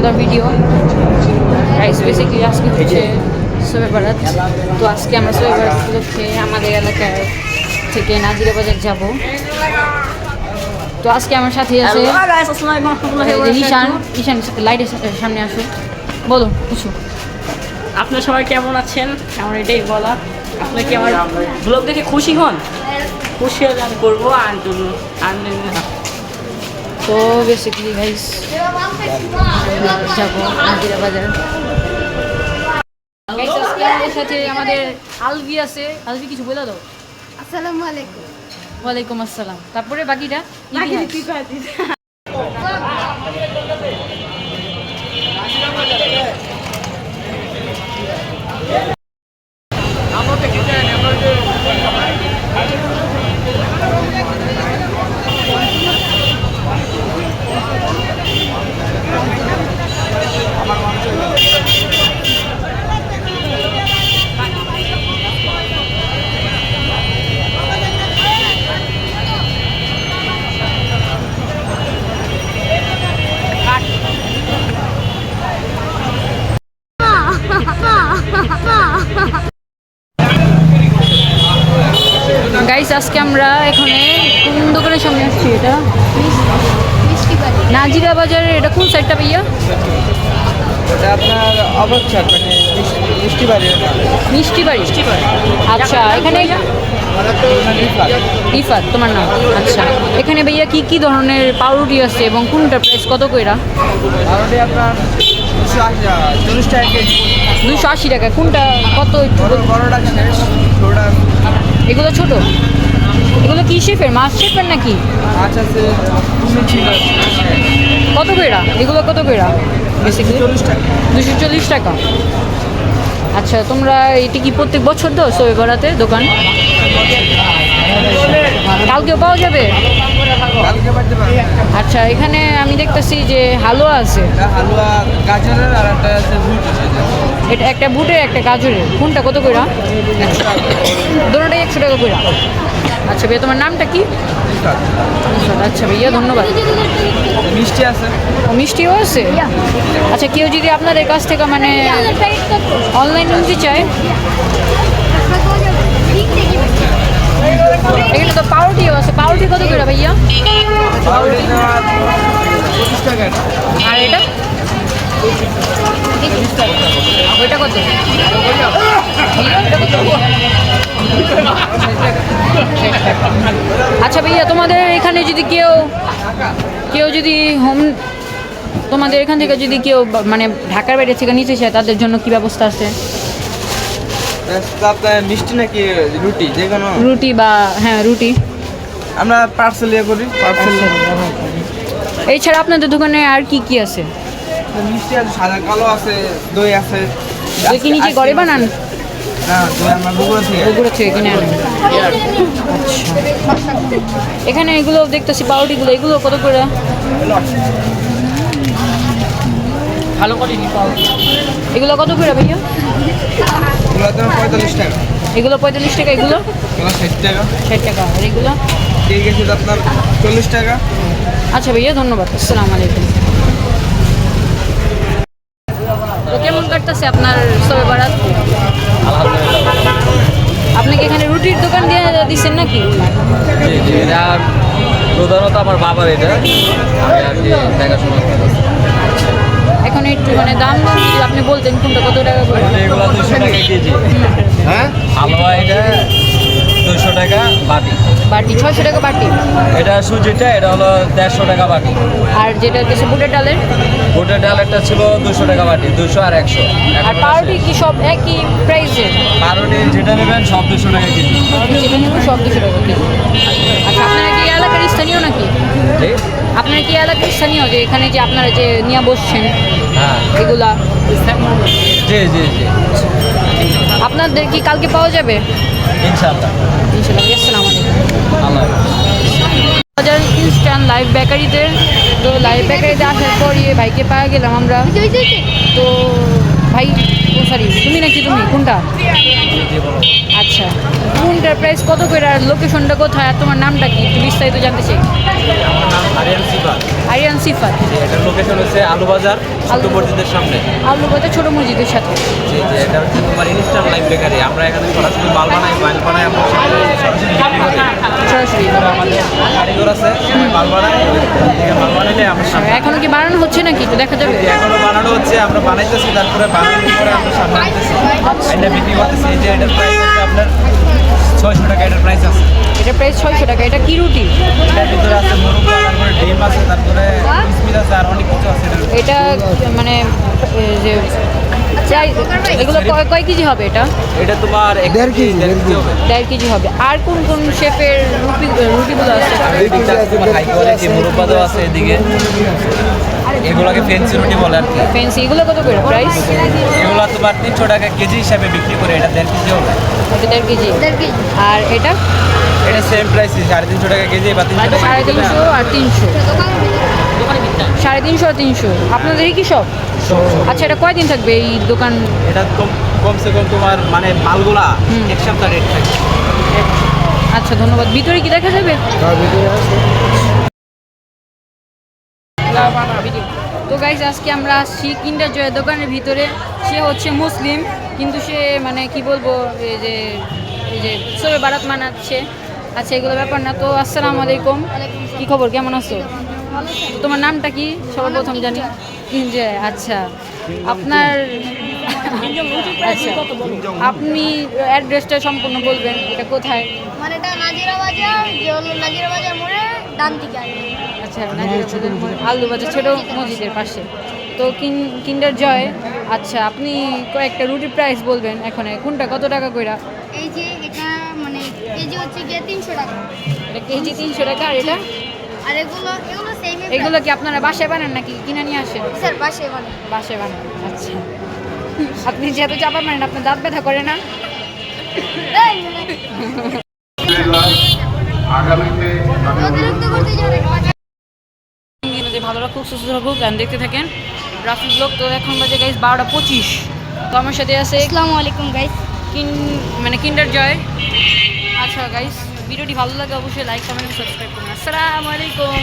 another video. Guys, basically আজকে হচ্ছে শবে বরাত। তো আজকে আমরা শবে বরাত উপলক্ষে আমাদের এলাকার থেকে নাজিরা বাজার যাব। তো আজকে আমার সাথে আছে ঈশান। ঈশান লাইটের সামনে আসো, বলো কিছু। আপনারা সবাই কেমন আছেন? আমার এটাই বলা। আপনারা কি আমার ব্লগ দেখে খুশি হন? খুশি হলে আমি করবো। তো বেসিক্যালি গাইস যাবো নাজিরা বাজার। গাইস আজকে আমাদের সাথে আমাদের আলভি আছে। আলভি কিছু বলে দাও। আসসালামু আলাইকুম। ওয়ালাইকুম আসসালাম। তারপরে বাকিটা গাইস আজকে আমরা এখানে কোন দোকানের সামনে আসছি? এটা নাজিরা বাজারের। এটা কোন সাইডটা ভাইয়া? এটা আপনার অবচ্ছাদ মানে মিষ্টি বাড়ি। মিষ্টি বাড়ি। আচ্ছা, এখানে রিফাত তোমার নাম? আচ্ছা, এখানে ভাইয়া কি কি ধরনের পাউরুটি আছে এবং কোনটা প্রাইস কত কইরা? পাউরুটি আপনার 240 টাকা কেজি। 280 টাকা। কোনটা কত? বড়টা শেষ, ছোটটা। এগুলো ছোট? এগুলো কি শেফের? মাছ শেফের নাকি? মাছ আছে, ছিল কত কইরা এগুলো? কত কইরা? বেসিক্যালি 40 টাকা। 240 টাকা। আচ্ছা, তোমরা এটি কি প্রত্যেক বছর দাও শবে বরাতে দোকান? কালকেও পাওয়া যাবে? কালকে পাইতে পারবে। আচ্ছা, এখানে আমি দেখতেছি যে হালুয়া আছে। এটা হালুয়া গাজরের, আর একটা আছে বুট। এটা একটা বুটের একটা গাজরের। কোনটা কত কইরা? 100 টাকা। দুটোটাই 100 টাকা কইরা। আচ্ছা ভাইয়া, তোমার নামটা কি? আচ্ছা ভাইয়া, ধন্যবাদ। মিষ্টি আছে। মিষ্টিও আছে? আচ্ছা, কেউ যদি আপনাদের কাছ থেকে মানে অনলাইন নিতে চায়? এখানে তো পাউরুটিও আছে। পাউরুটি কত করে ভাইয়া? পাউরুটি 25 টাকা। আর এটা ওইটা কত? আচ্ছা ভাইয়া, তোমাদের এখানে যদি কেউ যদি তোমাদের এখান থেকে যদি কেউ মানে ঢাকার বাইরে থেকে নিতে চায়, তাদের জন্য কি ব্যবস্থা আছে? আপনার মিষ্টি নাকি রুটি? যে কোনো রুটি বা হ্যাঁ রুটি আমরা পার্সেল করি। পার্সেল এছাড়া আপনাদের দোকানে আর কি কি আছে? মিষ্টি আছে, সাদা কালো আছে, দই আছে। দই কি নিজে ঘরে বানান? না, দই আমরা বগুড়া থেকে কিনে আনেন। আচ্ছা, এখানে এগুলো দেখতেছি পাউরুটিগুলো, এগুলো কত করে? ভালো করে এগুলো কত করে ভাইয়া? 45 টাকা। এগুলো 45 টাকা। এগুলো 60 টাকা। 60 টাকা। আর এগুলো ঠিক আছে আপনার 40 টাকা। আচ্ছা ভাইয়া, ধন্যবাদ। আসসালামু আলাইকুম। তো কেমন কাটতেছে আপনার শবে বরাত? আপনি কি এখানে রুটির দোকান দিয়ে দিচ্ছেন নাকি? এটা প্রধানত আমার বাবার, এটা আমি আর কি দেখাশোনা করতেছি। এখন একটু মানে দাম যদি আপনি বলতেন কোনটা কত টাকা করে? এগুলো 200 টাকা কেজি। হ্যাঁ, হালুয়া এটা 200 টাকা বাটি। বাটি 600 টাকা বাটি। এটা সুজিটা, এটা হলো 150 টাকা বাটি। আর যেটা হচ্ছে বুটের ডালের? বুটের ডাল একটা ছিল 200 টাকা বাটি, 200 আর 100। আর পাউরুটি কি সব একই প্রাইসে? পাউরুটি যেটা নেবেন সব 200 টাকা কেজি। যেটা নেবেন সব 200 টাকা কেজি। আচ্ছা, আপনারা কি এলাকার স্থানীয় নাকি? আপনারা কি এলাকার স্থানীয়, যে এখানে যে আপনারা যে নিয়ে বসছেন হ্যাঁ, এগুলা? জি জি জি, আপনাদের কি কালকে পাওয়া যাবে? ইনশাআল্লাহ। ইনশাআল্লাহ। আসসালামু আলাইকুম। আল্লাহ বাজার ইনস্ট্যান্ট লাইভ বেকারিতে। তো লাইভ বেকারিতে আসার পর ভাইকে পাওয়া গেলাম আমরা। তো ভাই ও সরি তুমি নাকি তুমি কোনটা আচ্ছা কোনটার প্রাইস কত করে আর লোকেশনটা কোথায় আর তোমার নামটা কি একটু বিস্তারিত জানতে চাই আমার নাম আরিয়ান সিফাত। আরিয়ান সিফাত এটার লোকেশন হচ্ছে আলুবাজার ছোট মসজিদের সামনে। আলুবাজার ছোট মসজিদের সাথে যে এটা হচ্ছে তোমার ইনস্ট্যান্ট লাইফ বেকারি। আমরা এখানে সরাসরি মাল বানাই আমরা সরাসরি বিক্রি করি। সরাসরি আমাদের কারিগর আছে মাল বানায়, ওই থেকে মাল বানাইলে আমরা সামনে এখনো কি বানানো হচ্ছে নাকি একটু দেখা যাবে এখনো বানানো হচ্ছে, আমরা বানাইতেছি, তারপরে বানানোর পরে আমরা সামনে আনতেছি, এটা বিক্রি করতেছি। এই যে এটার প্রাইস হচ্ছে আপনার 600 টাকা এটার প্রাইস আছে। এটা প্রাইস 600 টাকা এটা কি রুটি এটার ভিতরে আছে মুরব্বা, তারপরে ডিম আছে, তারপরে বিস্মিল আছে, আর অনেক কিছু আছে এটার ভিতরে। এটা মানে যে এগুলো কয় কেজি হবে এটা এটা তোমার 1.5 কেজি হবে। 1.5 কেজি হবে আর কোন কোন শেফের রুটিগুলো আছে এদিকটা আছে তোমার হাই কোয়ালিটি মুরব্বা দেওয়া আছে এদিকে। এগুলোকে ফেন্সি রুটি বলে আর কি। ফ্যান্সি এগুলো কত করে প্রাইস এগুলো তোমার 300 টাকা কেজি হিসাবে বিক্রি করে, এটা 1.5 কেজি হবে। এটা 1.5 কেজি আর এটা এটা সেম প্রাইস 350 টাকা কেজি বা 300 টাকা কেজি। 350 আর 300 দোকানে বিক্রি 350 আর 300 আপনাদেরই কি সব আচ্ছা এটা কয়দিন থাকবে এই দোকান এটা কমসে কম তোমার মানে মালগুলা এক সপ্তাহ রেট থাকে। আচ্ছা ধন্যবাদ ভিতরে কি দেখা যাবে তো গাইজ আজকে আমরা আসছি কিন্ডার জয়ের দোকানের ভিতরে সে হচ্ছে মুসলিম কিন্তু সে মানে কি বলবো এই যে সবে বারাত মানাচ্ছে আচ্ছা এগুলো ব্যাপার না তো আসসালামু আলাইকুম কি খবর কেমন আছো তো তোমার নামটা কি সর্বপ্রথম জানি কিঞ্জয় আচ্ছা আপনার আচ্ছা আপনি অ্যাড্রেসটা সম্পূর্ণ বলবেন এটা কোথায় মানে এটা নাজিরা বাজার যে হলো নাজিরা বাজার মোড়ে ডান দিকে আসবে। আচ্ছা আলুবাজার ছোট মসজিদের পাশে তো কিন্ডার জয় আচ্ছা আপনি কয়েকটা রুটির প্রাইস বলবেন এখন কোনটা কত টাকা কইরা এই যে এটা মানে কেজি হচ্ছে গিয়ে 300 টাকা এটা কেজি 300 টাকা আর এটা আর এগুলো সেম এগুলো কি আপনারা বাসায় বানান নাকি কিনে নিয়ে আসেন স্যার বাসে মানে বাসায় বানান আচ্ছা আপনি যেহেতু চাপা মারেন আপনার দাঁত ব্যথা করে না অতিরিক্ত করতে যাবে যে ভালো রাখুক সুস্থ থাকুক গান দেখতে থাকেন রাফি ব্লগ তো এখন বাজে গাইস 12:25 তো আমার সাথে আছে আসসালামু আলাইকুম গাইস মানে কিন্ডার জয় আচ্ছা গাইস ভিডিওটি ভালো লাগে অবশ্যই লাইক কমেন্ট সাবস্ক্রাইব করুন আসসালামু আলাইকুম